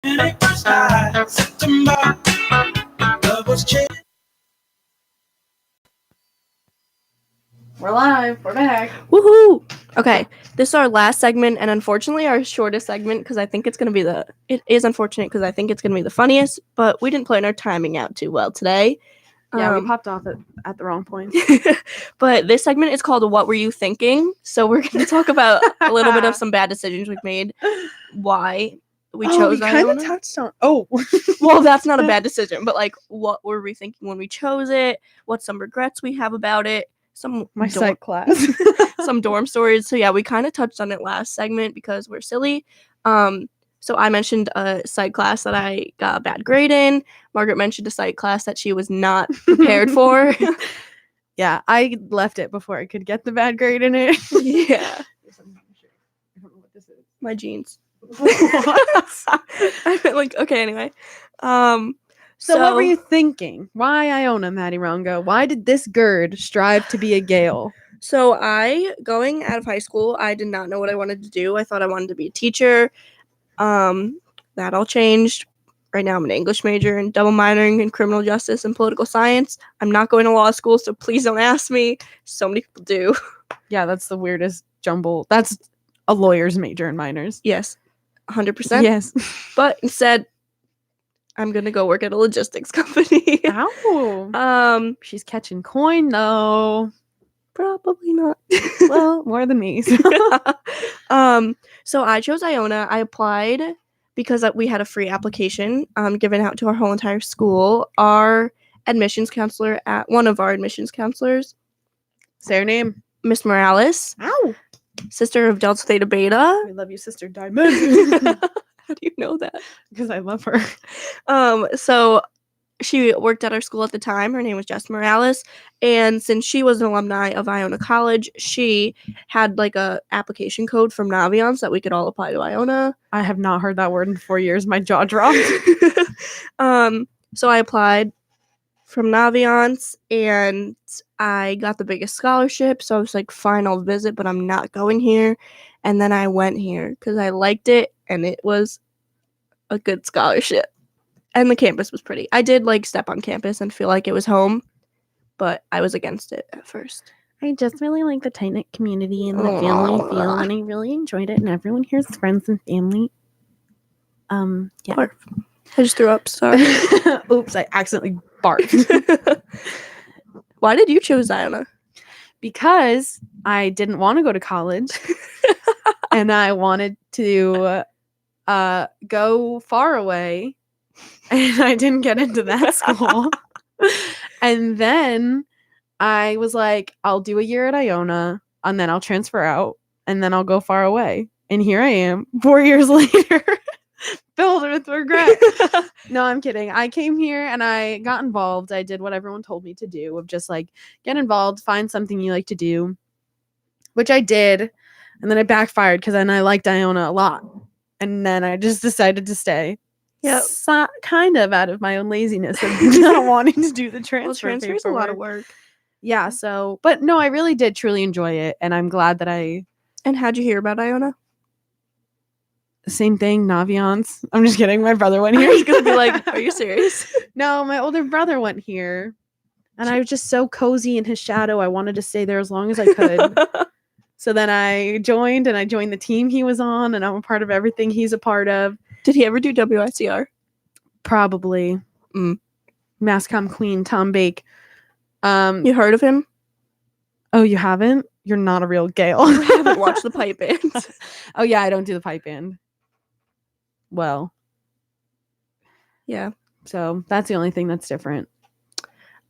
We're live. We're back. Woohoo! Okay, this is our last segment, and unfortunately our shortest segment because I think it's gonna be it is unfortunate because I think it's gonna be the funniest, but we didn't plan our timing out too well today. Yeah, we popped off at the wrong point. But this segment is called "What Were You Thinking?" So we're gonna talk about a little bit of some bad decisions we've made, why we chose kind Iona. of touched on. Oh, Well, that's not a bad decision, but like, what were we thinking when we chose it? What some regrets we have about it? My psych class. Some dorm stories. So yeah, we kind of touched on it last segment because we're silly. So I mentioned a psych class that I got a bad grade in. Margaret mentioned a psych class that she was not prepared for. Yeah, I left it before I could get the bad grade in it. Yeah. I don't know what this is. My jeans. What? I meant like, okay, anyway. So what were you thinking? Why Iona, Maddie Rongo? Why did this gird strive to be a Gale? So going out of high school, I did not know what I wanted to do. I thought I wanted to be a teacher. That all changed. Right now I'm an English major and double minoring in criminal justice and political science. I'm not going to law school, so please don't ask me. So many people do. Yeah, that's the weirdest jumble. That's a lawyer's major and minors. Yes, 100%. Yes. But instead, I'm going to go work at a logistics company. Ow. She's catching coin, though. Probably not. Well, more than me. So I chose Iona. I applied because we had a free application given out to our whole entire school. Our admissions counselor one of our admissions counselors. Say her name. Miss Morales. Ow. Sister of Delta Theta Beta. I love you, Sister Diamond. How do you know that? Because I love her. So she worked at our school at the time. Her name was Jess Morales. And since she was an alumni of Iona College, she had like a application code from Naviance that we could all apply to Iona. I have not heard that word in 4 years. My jaw dropped. So I applied from Naviance and I got the biggest scholarship. So I was like, fine, I'll visit, but I'm not going here. And then I went here because I liked it and it was a good scholarship. And the campus was pretty. I did like step on campus and feel like it was home, but I was against it at first. I just really like the tight-knit community and the family feel, and I really enjoyed it, and everyone here is friends and family. Yeah. Barf. I just threw up, sorry. Oops, I accidentally barfed. Why did you choose Iona? Because I didn't want to go to college, and I wanted to go far away, and I didn't get into that school. And then I was like, I'll do a year at Iona, and then I'll transfer out, and then I'll go far away. And here I am, 4 years later, filled with regret. No, I'm kidding. I came here and I got involved. I did what everyone told me to do, of just like get involved, find something you like to do, which I did. And then it backfired because then I liked Iona a lot. And then I just decided to stay. Yeah, kind of out of my own laziness of not wanting to do the transfer. Well, transfer is a lot of work. Yeah, so, but no, I really did truly enjoy it, and I'm glad that I... And how'd you hear about Iona? Same thing, Naviance. I'm just kidding, my brother went here. I was gonna be like, are you serious? No, my older brother went here, and I was just so cozy in his shadow, I wanted to stay there as long as I could. So then I joined the team he was on, and I'm a part of everything he's a part of. Did he ever do WICR? Probably. Masscom Queen, Tom Bake. You heard of him? Oh, you haven't? You're not a real Gale. I haven't watched the pipe band. Oh, yeah, I don't do the pipe band. Well. Yeah. So that's the only thing that's different.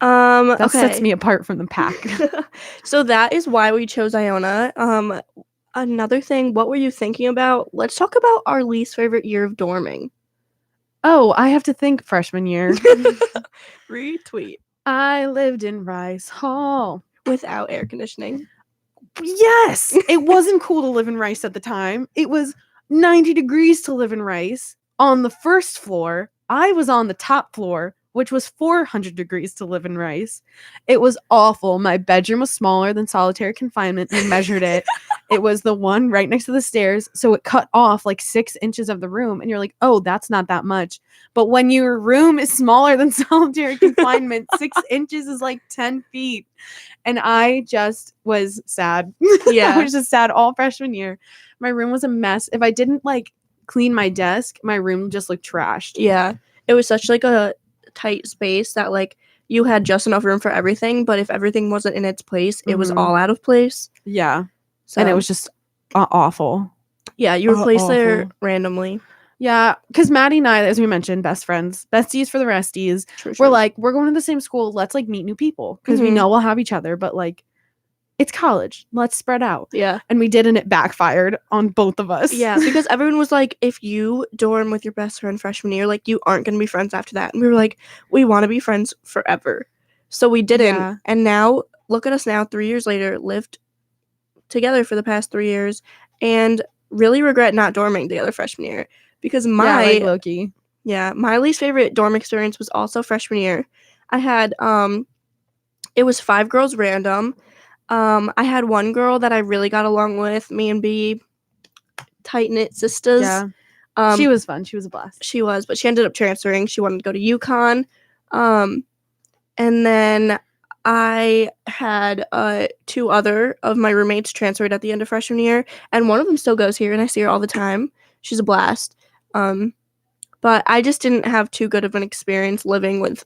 That sets me apart from the pack. So that is why we chose Iona. Another thing, what were you thinking about? Let's talk about our least favorite year of dorming. Oh, I have to think freshman year. Retweet. I lived in Rice Hall. Without air conditioning. Yes! It wasn't cool to live in Rice at the time. It was 90 degrees to live in Rice. On the first floor, I was on the top floor, which was 400 degrees to live in Rice. It was awful. My bedroom was smaller than solitary confinement. We measured it. it was the one right next to the stairs. So it cut off like 6 inches of the room. And you're like, oh, that's not that much. But when your room is smaller than solitary confinement, 6 inches is like 10 feet. And I just was sad. Yeah. I was just sad all freshman year. My room was a mess. If I didn't like clean my desk, my room just looked trashed. Yeah. It was such like a tight space that like you had just enough room for everything, but if everything wasn't in its place, it was all out of place. Yeah. So, and it was just awful. Yeah, you were placed there awful. randomly. Yeah, because Maddie and I, as we mentioned, best friends, besties for the resties. True. We're like, we're going to the same school. Let's like meet new people because we know we'll have each other. But like, it's college. Let's spread out. Yeah. And we did, and it backfired on both of us. Yeah, because everyone was like, if you dorm with your best friend freshman year, like you aren't going to be friends after that. And we were like, we want to be friends forever. So we didn't. Yeah. And now, look at us now, 3 years later, lived together for the past 3 years, and really regret not dorming together freshman year. Because my least favorite dorm experience was also freshman year. I had it was 5 girls random. I had one girl that I really got along with. Me and B, tight knit sisters. Yeah, she was fun. She was a blast. She was, but she ended up transferring. She wanted to go to UConn. And then I had 2 other of my roommates transferred at the end of freshman year, and one of them still goes here, and I see her all the time. She's a blast. But I just didn't have too good of an experience living with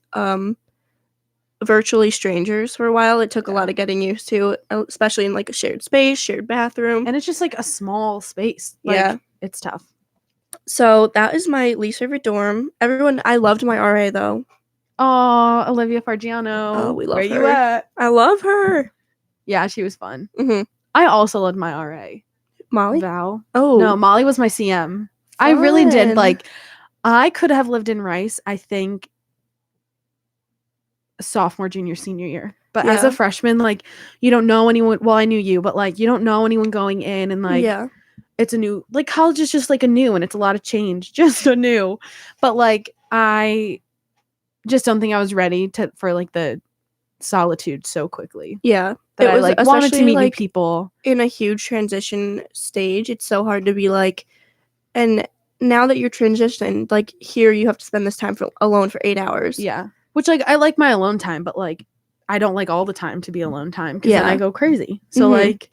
virtually strangers for a while. It took a lot of getting used to, especially in like a shared space, shared bathroom. And it's just like a small space. Like, it's tough. So that is my least favorite dorm. I loved my RA though. Oh, Olivia Fargiano. Oh, we love her. Where you at? I love her. Yeah, she was fun. Mm-hmm. I also loved my RA. Molly? Val. Oh. No, Molly was my CM. Fun. I really did. Like, I could have lived in Rice, I think, sophomore, junior, senior year. But as a freshman, like, you don't know anyone. Well, I knew you, but like, you don't know anyone going in, and like, it's a new, like, college is just like a new, and it's a lot of change, just a new. But like, I just don't think I was ready for like the solitude so quickly. Yeah. That I like wanted to meet new people. In a huge transition stage, it's so hard to be like, and now that you're transitioned, like here you have to spend this time alone for 8 hours. Yeah. Which like I like my alone time, but like I don't like all the time to be alone time because then I go crazy. So like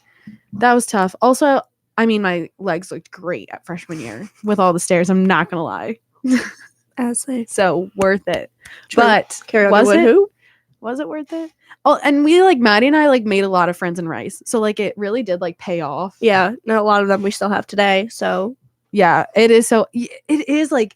that was tough. Also, I mean, my legs looked great at freshman year with all the stairs. I'm not gonna lie. So worth it. True. But was it worth it? Oh, and we like Maddie and I like made a lot of friends in Rice. So like it really did like pay off. Yeah. No, a lot of them we still have today. So yeah, it is like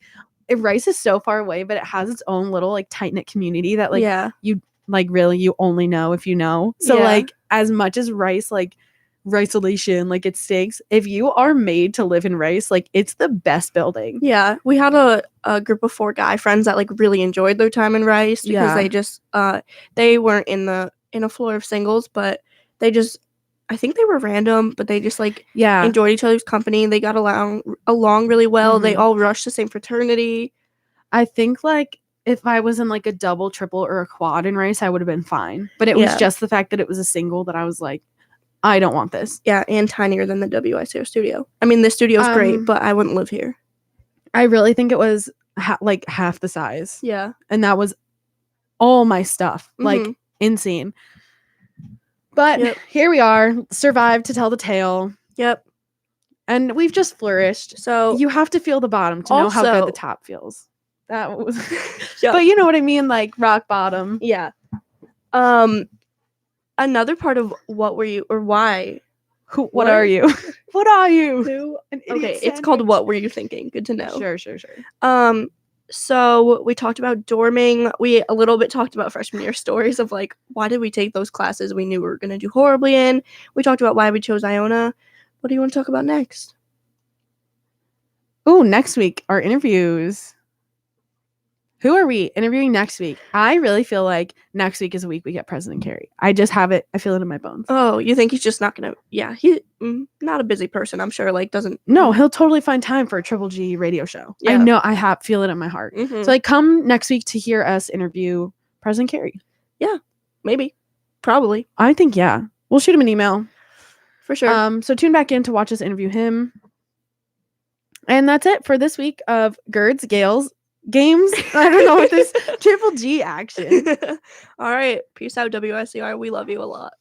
Rice is so far away, but it has its own little like tight knit community that like you like really you only know if you know. So like as much as Rice like Rice-olation, like it stinks. If you are made to live in Rice, like it's the best building. Yeah, we had a group of 4 guy friends that like really enjoyed their time in Rice because they just they weren't in a floor of singles, but they just I think they were random, but they just like enjoyed each other's company. They got along really well. They all rushed the same fraternity. I think like if I was in like a double, triple, or a quad in Rice, I would have been fine. But it was just the fact that it was a single that I was like, I don't want this. Yeah, and tinier than the WICO studio. I mean, the studio's great, but I wouldn't live here. I really think it was like half the size. Yeah. And that was all my stuff. Like, insane. But here we are, survived to tell the tale. Yep. And we've just flourished. So you have to feel the bottom to know how good the top feels. That was But you know what I mean? Like, rock bottom. Yeah. Another part of what were you or why? What are you? What are you? Okay, it's called What Were You Thinking? Good to know. Sure. So we talked about dorming. We a little bit talked about freshman year stories of like, why did we take those classes we knew we were going to do horribly in? We talked about why we chose Iona. What do you want to talk about next? Oh, next week, our interviews. Who are we interviewing next week? I really feel like next week is a week we get President Carey. I just have it. I feel it in my bones. Oh, you think he's just not going to... Yeah, he's not a busy person, I'm sure. Like, doesn't... No, he'll totally find time for a Triple G radio show. Yeah. I know. I feel it in my heart. So, like, come next week to hear us interview President Carey. Yeah, maybe. Probably. I think, yeah. We'll shoot him an email. For sure. So tune back in to watch us interview him. And that's it for this week of Girds, Gales, Games. I don't know what this Triple G action. All right. Peace out, WSCR. We love you a lot.